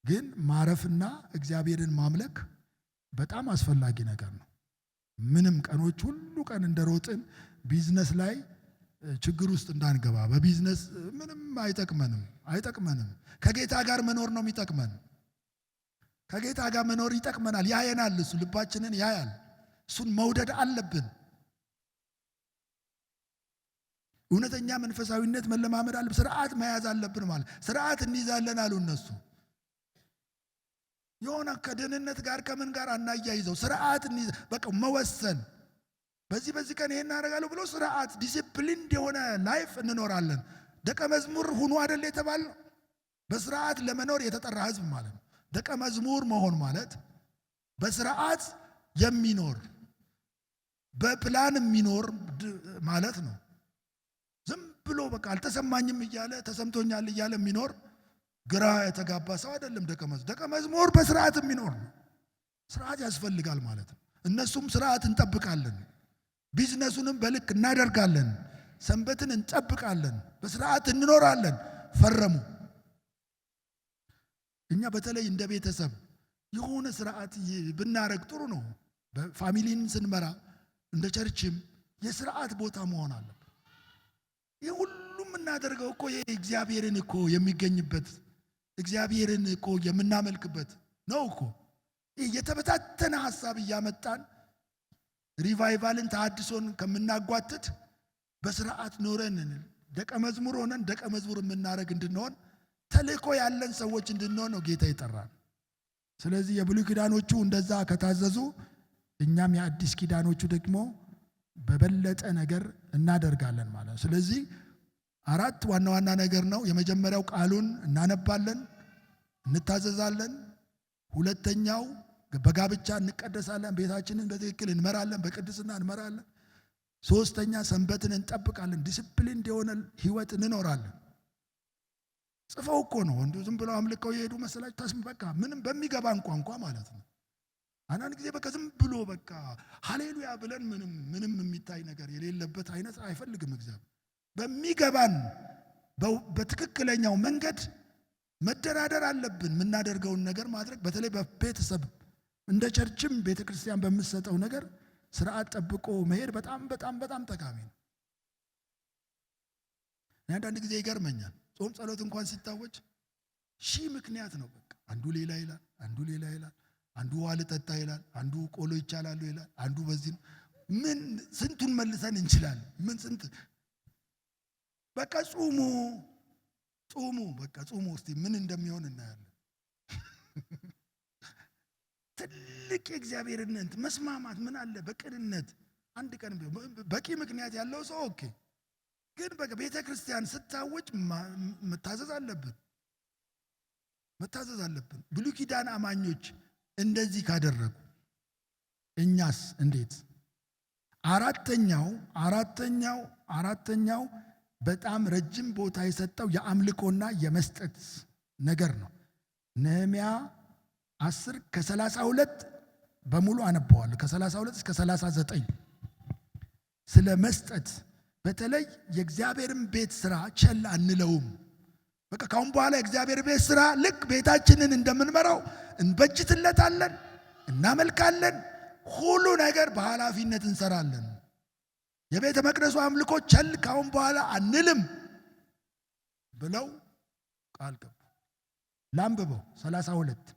ግን ማረፍና እግዚአብሔርን ማምለክ በጣም አስፈላጊ ነገር ነው። ምንም ቀኖች ሁሉ ቀን እንደሮጥን ቢዝነስ ላይ ችግር ውስጥ እንዳንገባ። በቢዝነስ ምንም አይጠቅመንም። ከጌታ ጋር መኖር ነው የሚጠቅመን። ከጌታ ጋር መኖር ይጠቅመናል፣ ያየናል። እሱ ልባችንን ያያል። እሱን መውደድ አለብን። እውነተኛ መንፈሳዊነት መለማመድ አለብን። ስርዓት መያዝ አለብን። ማለት ስርዓት እንይዛለን አሉ እነሱ። የሆነ ከደህንነት ጋር ከምን ጋር አናያይዘው። ስርዓት በቃ መወሰን፣ በዚህ ቀን ይሄን እናደርጋለሁ ብሎ ስርዓት፣ ዲሲፕሊን የሆነ ላይፍ እንኖራለን። ደቀ መዝሙር ሁኑ አይደል የተባለው? በስርዓት ለመኖር የተጠራ ህዝብ ማለት ነው። ደቀ መዝሙር መሆን ማለት በስርዓት የሚኖር በፕላን የሚኖር ማለት ነው። ዝም ብሎ በቃ አልተሰማኝም እያለ ተሰምቶኛል እያለ የሚኖር ግራ የተጋባ ሰው አይደለም ደቀ መዝሙር። ደቀ መዝሙር በስርዓት የሚኖር ነው። ስርዓት ያስፈልጋል ማለት ነው። እነሱም ስርዓት እንጠብቃለን፣ ቢዝነሱንም በልክ እናደርጋለን፣ ሰንበትን እንጠብቃለን፣ በስርዓት እንኖራለን። ፈረሙ። እኛ በተለይ እንደ ቤተሰብ የሆነ ስርዓት ብናረግ ጥሩ ነው። በፋሚሊን ስንመራ እንደ ቸርችም የስርዓት ቦታ መሆን አለበት። ይህ ሁሉም እናደርገው እኮ እግዚአብሔርን እኮ የሚገኝበት እግዚአብሔርን እኮ የምናመልክበት ነው እኮ። የተበታተነ ሐሳብ እያመጣን ሪቫይቫልን ተሐድሶን ከምናጓትት በስርዓት ኖረን ደቀ መዝሙር ሆነን ደቀ መዝሙር የምናደርግ እንድንሆን ተልእኮ ያለን ሰዎች እንድንሆን ነው ጌታ ይጠራል። ስለዚህ የብሉይ ኪዳኖቹ እንደዛ ከታዘዙ እኛም የአዲስ ኪዳኖቹ ደግሞ በበለጠ ነገር እናደርጋለን ማለት ነው። ስለዚህ 4 ዋና ዋና ነገር ነው። የመጀመሪያው ቃሉን እናነባለን፣ እንታዘዛለን። ሁለተኛው በጋብቻ እንቀደሳለን፣ ቤታችንን በትክክል እንመራለን፣ በቅድስና እንመራለን። ሶስተኛ ሰንበትን እንጠብቃለን፣ ዲሲፕሊን የሆነ ህይወት እንኖራለን። ጽፈው እኮ ነው እንዲሁ ዝም ብለው አምልከው የሄዱ መሰላችሁ? በቃ ምንም በሚገባን ቋንቋ ማለት ነው። አንዳንድ ጊዜ በቃ ዝም ብሎ በቃ ሃሌሉያ ብለን ምንም የሚታይ ነገር የሌለበት አይነት አይፈልግም እግዚአብሔር። በሚገባን በትክክለኛው መንገድ መደራደር አለብን። የምናደርገውን ነገር ማድረግ በተለይ በቤተሰብ እንደ ቸርችም ቤተክርስቲያን በምትሰጠው ነገር ስርዓት ጠብቆ መሄድ በጣም በጣም በጣም ጠቃሚ ነው። አንዳንድ ጊዜ ይገርመኛል። ጾም ጸሎት እንኳን ሲታወጅ ሺህ ምክንያት ነው። በቃ አንዱ ሌላ ይላል፣ አንዱ ሌላ ይላል፣ አንዱ ውሃ ልጠጣ ይላል፣ አንዱ ቆሎ ይቻላል ይላል፣ አንዱ በዚህ ነው። ምን ስንቱን መልሰን እንችላለን? ምን ስንት በቃ ጾሙ በቃ ጾሙ። እስቲ ምን እንደሚሆን እናያለን። ትልቅ የእግዚአብሔርን መስማማት ምን አለ በቅንነት አንድ ቀን በቂ ምክንያት ያለው ሰው ኦኬ። ግን በቃ ቤተ ክርስቲያን ስታወጭ መታዘዝ አለብን። ብሉይ ኪዳን አማኞች እንደዚህ ካደረጉ እኛስ እንዴት? አራተኛው በጣም ረጅም ቦታ የሰጠው የአምልኮና የመስጠት ነገር ነው። ነህምያ 10 ከ32 በሙሉ አነበዋለሁ። ከ32 እስከ 39 ስለ መስጠት በተለይ የእግዚአብሔርን ቤት ስራ ቸል አንለውም። በቃ ካሁን በኋላ የእግዚአብሔር ቤት ስራ ልክ ቤታችንን እንደምንመራው እንበጅትለታለን፣ እናመልካለን፣ ሁሉ ነገር በኃላፊነት እንሰራለን። የቤተ መቅደሱ አምልኮ ቸል ካሁን በኋላ አንልም ብለው ቃል ገቡ። ላንብበው 32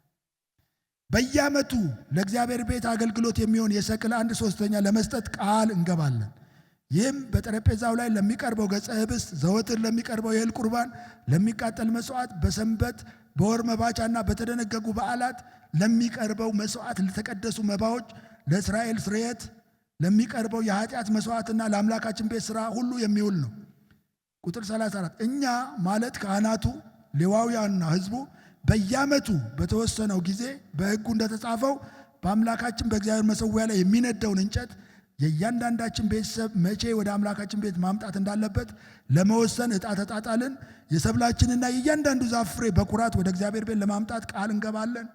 በየዓመቱ ለእግዚአብሔር ቤት አገልግሎት የሚሆን የሰቅል 1/3 ለመስጠት ቃል እንገባለን። ይህም በጠረጴዛው ላይ ለሚቀርበው ገጸ ኅብስት፣ ዘወትር ለሚቀርበው የእህል ቁርባን፣ ለሚቃጠል መስዋዕት፣ በሰንበት በወር መባቻና በተደነገጉ በዓላት ለሚቀርበው መስዋዕት፣ ለተቀደሱ መባዎች፣ ለእስራኤል ስርየት ለሚቀርበው የኃጢአት መስዋዕትና ለአምላካችን ቤት ሥራ ሁሉ የሚውል ነው። ቁጥር 34 እኛ ማለት ካህናቱ፣ ሌዋውያንና ሕዝቡ በየዓመቱ በተወሰነው ጊዜ በሕጉ እንደተጻፈው በአምላካችን በእግዚአብሔር መሠዊያ ላይ የሚነደውን እንጨት የእያንዳንዳችን ቤተሰብ መቼ ወደ አምላካችን ቤት ማምጣት እንዳለበት ለመወሰን ዕጣ ተጣጣልን። የሰብላችንና የእያንዳንዱ ዛፍ ፍሬ በኩራት ወደ እግዚአብሔር ቤት ለማምጣት ቃል እንገባለን።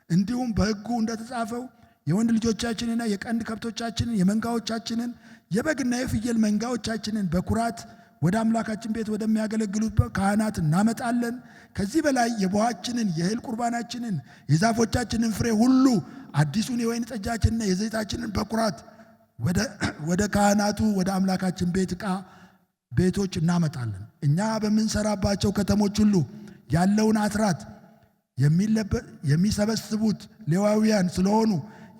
እንዲሁም በሕጉ እንደተጻፈው የወንድ ልጆቻችንና የቀንድ ከብቶቻችንን፣ የመንጋዎቻችንን፣ የበግና የፍየል መንጋዎቻችንን በኩራት ወደ አምላካችን ቤት ወደሚያገለግሉት ካህናት እናመጣለን። ከዚህ በላይ የቡሃችንን፣ የእህል ቁርባናችንን፣ የዛፎቻችንን ፍሬ ሁሉ፣ አዲሱን የወይን ጠጃችንና የዘይታችንን በኩራት ወደ ካህናቱ ወደ አምላካችን ቤት ዕቃ ቤቶች እናመጣለን። እኛ በምንሰራባቸው ከተሞች ሁሉ ያለውን አስራት የሚሰበስቡት ሌዋውያን ስለሆኑ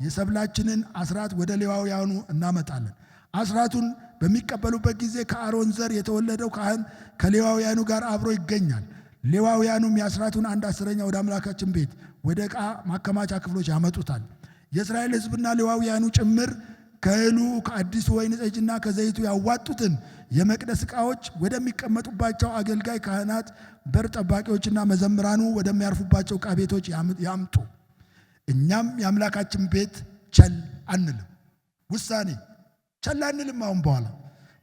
የሰብላችንን አስራት ወደ ሌዋውያኑ እናመጣለን። አስራቱን በሚቀበሉበት ጊዜ ከአሮን ዘር የተወለደው ካህን ከሌዋውያኑ ጋር አብሮ ይገኛል። ሌዋውያኑም የአስራቱን 1/10 ወደ አምላካችን ቤት ወደ ዕቃ ማከማቻ ክፍሎች ያመጡታል። የእስራኤል ሕዝብና ሌዋውያኑ ጭምር ከእህሉ ከአዲሱ ወይን ጠጅና ከዘይቱ ያዋጡትን የመቅደስ ዕቃዎች ወደሚቀመጡባቸው አገልጋይ ካህናት፣ በር ጠባቂዎችና መዘምራኑ ወደሚያርፉባቸው ዕቃ ቤቶች ያምጡ። እኛም የአምላካችን ቤት ቸል አንልም። ውሳኔ ቸል አንልም። አሁን በኋላ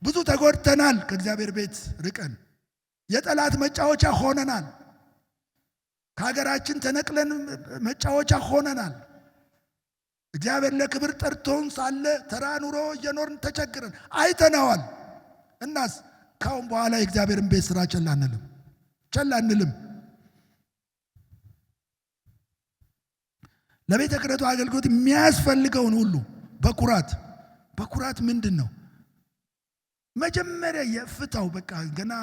ብዙ ተጎድተናል። ከእግዚአብሔር ቤት ርቀን የጠላት መጫወቻ ሆነናል። ከሀገራችን ተነቅለን መጫወቻ ሆነናል። እግዚአብሔር ለክብር ጠርቶን ሳለ ተራ ኑሮ እየኖርን ተቸግረን አይተናዋል። እናስ ካሁን በኋላ የእግዚአብሔርን ቤት ስራ ቸል አንልም። ለቤተ ክህነቱ አገልግሎት የሚያስፈልገውን ሁሉ በኩራት ምንድን ነው? መጀመሪያ የፍታው በቃ ገና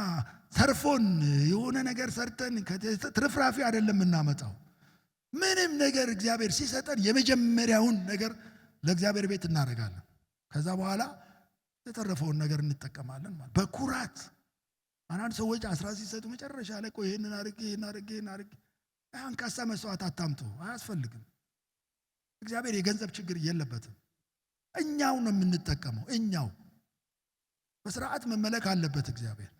ሰርፎን የሆነ ነገር ሰርተን ትርፍራፊ አይደለም እናመጣው። ምንም ነገር እግዚአብሔር ሲሰጠን የመጀመሪያውን ነገር ለእግዚአብሔር ቤት እናደርጋለን። ከዛ በኋላ የተረፈውን ነገር እንጠቀማለን ማለት በኩራት። አንዳንድ ሰዎች አስራት ሲሰጡ መጨረሻ ላይ ቆይ ይሄን አድርጌ አንካሳ መስዋዕት አታምጡ፣ አያስፈልግም። እግዚአብሔር የገንዘብ ችግር የለበትም። እኛው ነው የምንጠቀመው። እኛው በስርዓት መመለክ አለበት እግዚአብሔር።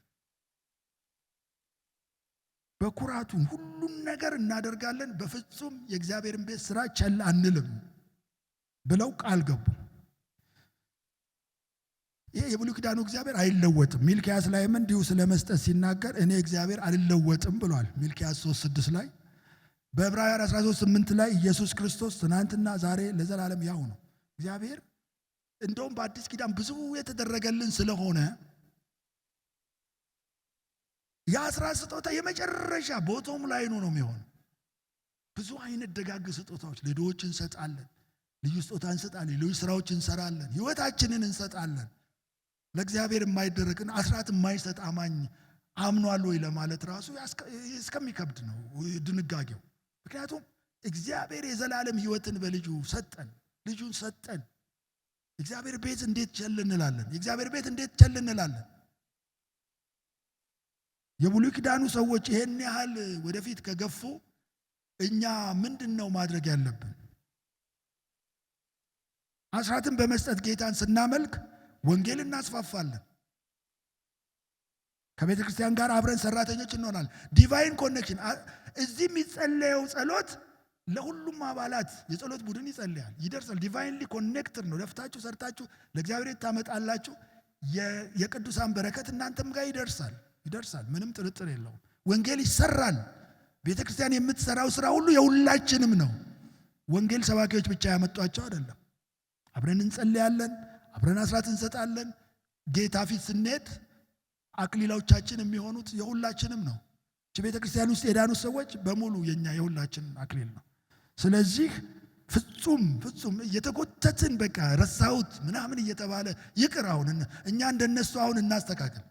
በኩራቱን ሁሉን ነገር እናደርጋለን። በፍጹም የእግዚአብሔርን ቤት ስራ ቸል አንልም ብለው ቃል ገቡ። ይሄ የብሉይ ኪዳኑ እግዚአብሔር አይለወጥም። ሚልክያስ ላይም እንዲሁ ስለ መስጠት ሲናገር እኔ እግዚአብሔር አልለወጥም ብሏል። ሚልክያስ 3:6 ላይ በዕብራውያን 13:8 ላይ ኢየሱስ ክርስቶስ ትናንትና ዛሬ ለዘላለም ያው ነው። እግዚአብሔር እንደውም በአዲስ ኪዳን ብዙ የተደረገልን ስለሆነ የአስራት ስጦታ የመጨረሻ ቦታውም ላይ ነው የሚሆን። ብዙ አይነት ደጋግ ስጦታዎች ለድሆች እንሰጣለን፣ ልዩ ስጦታ እንሰጣለን፣ ልዩ ስራዎች እንሰራለን፣ ህይወታችንን እንሰጣለን። ለእግዚአብሔር የማይደረግን አስራት የማይሰጥ አማኝ አምኗል ወይ ለማለት ራሱ እስከሚከብድ ነው ድንጋጌው። ምክንያቱም እግዚአብሔር የዘላለም ህይወትን በልጁ ሰጠን፣ ልጁን ሰጠን። እግዚአብሔር ቤት እንዴት ቸል እንላለን? የእግዚአብሔር ቤት እንዴት ቸል እንላለን? የብሉይ ኪዳኑ ሰዎች ይሄን ያህል ወደፊት ከገፉ እኛ ምንድነው ማድረግ ያለብን? አስራትን በመስጠት ጌታን ስናመልክ ወንጌል እናስፋፋለን። ከቤተ ክርስቲያን ጋር አብረን ሰራተኞች እንሆናለን። ዲቫይን ኮኔክሽን። እዚህ የሚጸለየው ጸሎት ለሁሉም አባላት የጸሎት ቡድን ይጸልያል፣ ይደርሳል። ዲቫይንሊ ኮኔክትድ ነው። ለፍታችሁ ሰርታችሁ ለእግዚአብሔር ታመጣላችሁ። የቅዱሳን በረከት እናንተም ጋር ይደርሳል። ምንም ጥርጥር የለውም። ወንጌል ይሰራል። ቤተ ክርስቲያን የምትሰራው ስራ ሁሉ የሁላችንም ነው። ወንጌል ሰባኪዎች ብቻ ያመጧቸው አይደለም። አብረን እንጸልያለን፣ አብረን አስራት እንሰጣለን። ጌታ ፊት ስንሄድ አክሊሎቻችን የሚሆኑት የሁላችንም ነው። ቤተ ክርስቲያን ውስጥ የዳኑት ሰዎች በሙሉ የኛ የሁላችን አክሊል ነው። ስለዚህ ፍጹም እየተጎተትን በቃ ረሳሁት ምናምን እየተባለ ይቅር። አሁን እኛ እንደነሱ አሁን እናስተካክል።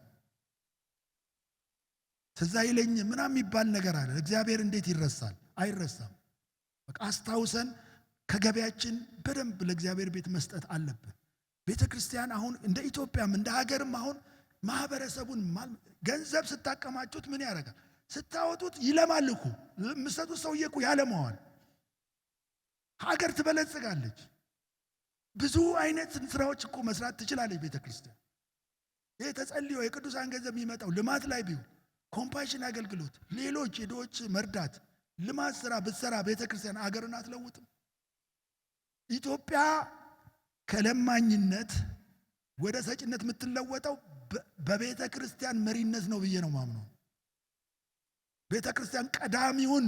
ትዝ አይለኝ ምናምን የሚባል ነገር አለ። እግዚአብሔር እንዴት ይረሳል? አይረሳም። በቃ አስታውሰን ከገበያችን በደንብ ለእግዚአብሔር ቤት መስጠት አለብን። ቤተ ክርስቲያን አሁን እንደ ኢትዮጵያም እንደ ሀገርም አሁን ማህበረሰቡን ገንዘብ ስታቀማጩት ምን ያደርጋል? ስታወጡት ይለማል እኮ። የምትሰጡት ሰውዬ እኮ ያለማዋል። ሀገር ትበለጽጋለች። ብዙ አይነት ስራዎች እኮ መስራት ትችላለች ቤተ ክርስቲያን። ይሄ ተጸልዮ የቅዱሳን ገንዘብ የሚመጣው ልማት ላይ ቢሆን፣ ኮምፓሽን አገልግሎት፣ ሌሎች የድሆች መርዳት፣ ልማት ስራ ብትሰራ ቤተ ክርስቲያን ሀገርን አትለውጥም። ኢትዮጵያ ከለማኝነት ወደ ሰጭነት የምትለወጠው በቤተ ክርስቲያን መሪነት ነው ብዬ ነው ማምነው። ቤተ ክርስቲያን ቀዳሚውን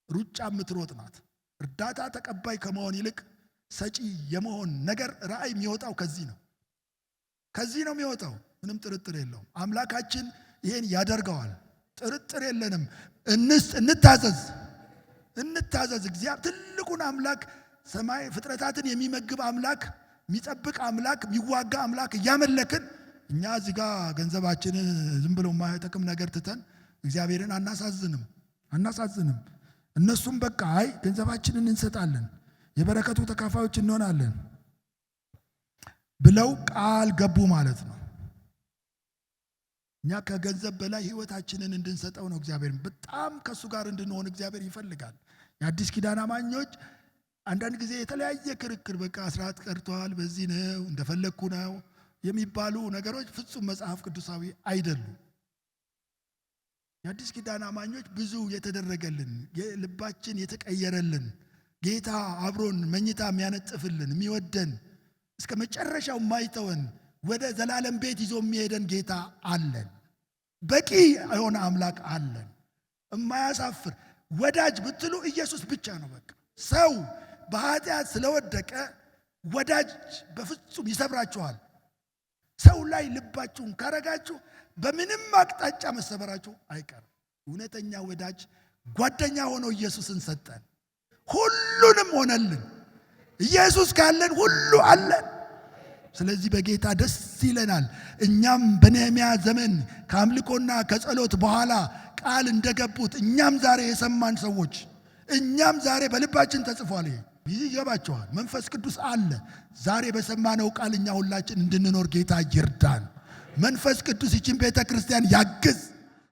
ሩጫ የምትሮጥ ናት። እርዳታ ተቀባይ ከመሆን ይልቅ ሰጪ የመሆን ነገር ራእይ የሚወጣው ከዚህ ነው የሚወጣው። ምንም ጥርጥር የለውም። አምላካችን ይሄን ያደርገዋል። ጥርጥር የለንም። እንታዘዝ። እግዚአብሔር ትልቁን አምላክ፣ ሰማይ ፍጥረታትን የሚመግብ አምላክ፣ የሚጠብቅ አምላክ፣ የሚዋጋ አምላክ እያመለክን እኛ እዚህ ጋር ገንዘባችንን ዝም ብሎ የማይጠቅም ነገር ትተን እግዚአብሔርን አናሳዝንም። እነሱም በቃ አይ ገንዘባችንን እንሰጣለን፣ የበረከቱ ተካፋዮች እንሆናለን ብለው ቃል ገቡ ማለት ነው። እኛ ከገንዘብ በላይ ህይወታችንን እንድንሰጠው ነው እግዚአብሔር። በጣም ከሱ ጋር እንድንሆን እግዚአብሔር ይፈልጋል። የአዲስ ኪዳን አማኞች አንዳንድ ጊዜ የተለያየ ክርክር፣ በቃ አስራት ቀርቷል፣ በዚህ ነው እንደፈለግኩ ነው የሚባሉ ነገሮች ፍጹም መጽሐፍ ቅዱሳዊ አይደሉም። የአዲስ ኪዳን አማኞች ብዙ የተደረገልን፣ ልባችን የተቀየረልን፣ ጌታ አብሮን መኝታ የሚያነጥፍልን፣ የሚወደን፣ እስከ መጨረሻው የማይተወን፣ ወደ ዘላለም ቤት ይዞ የሚሄደን ጌታ አለን። በቂ የሆነ አምላክ አለን። የማያሳፍር ወዳጅ ብትሉ ኢየሱስ ብቻ ነው። በቃ ሰው በኃጢአት ስለወደቀ ወዳጅ በፍጹም ይሰብራችኋል። ሰው ላይ ልባችሁን ካረጋችሁ በምንም አቅጣጫ መሰበራችሁ አይቀርም። እውነተኛ ወዳጅ ጓደኛ ሆኖ ኢየሱስን ሰጠን። ሁሉንም ሆነልን። ኢየሱስ ካለን ሁሉ አለን። ስለዚህ በጌታ ደስ ይለናል። እኛም በነህምያ ዘመን ከአምልኮና ከጸሎት በኋላ ቃል እንደገቡት እኛም ዛሬ የሰማን ሰዎች፣ እኛም ዛሬ በልባችን ተጽፏል። ይገባቸዋል። መንፈስ ቅዱስ አለ። ዛሬ በሰማነው ቃል እኛ ሁላችን እንድንኖር ጌታ ይርዳን። መንፈስ ቅዱስ ይችን ቤተ ክርስቲያን ያግዝ።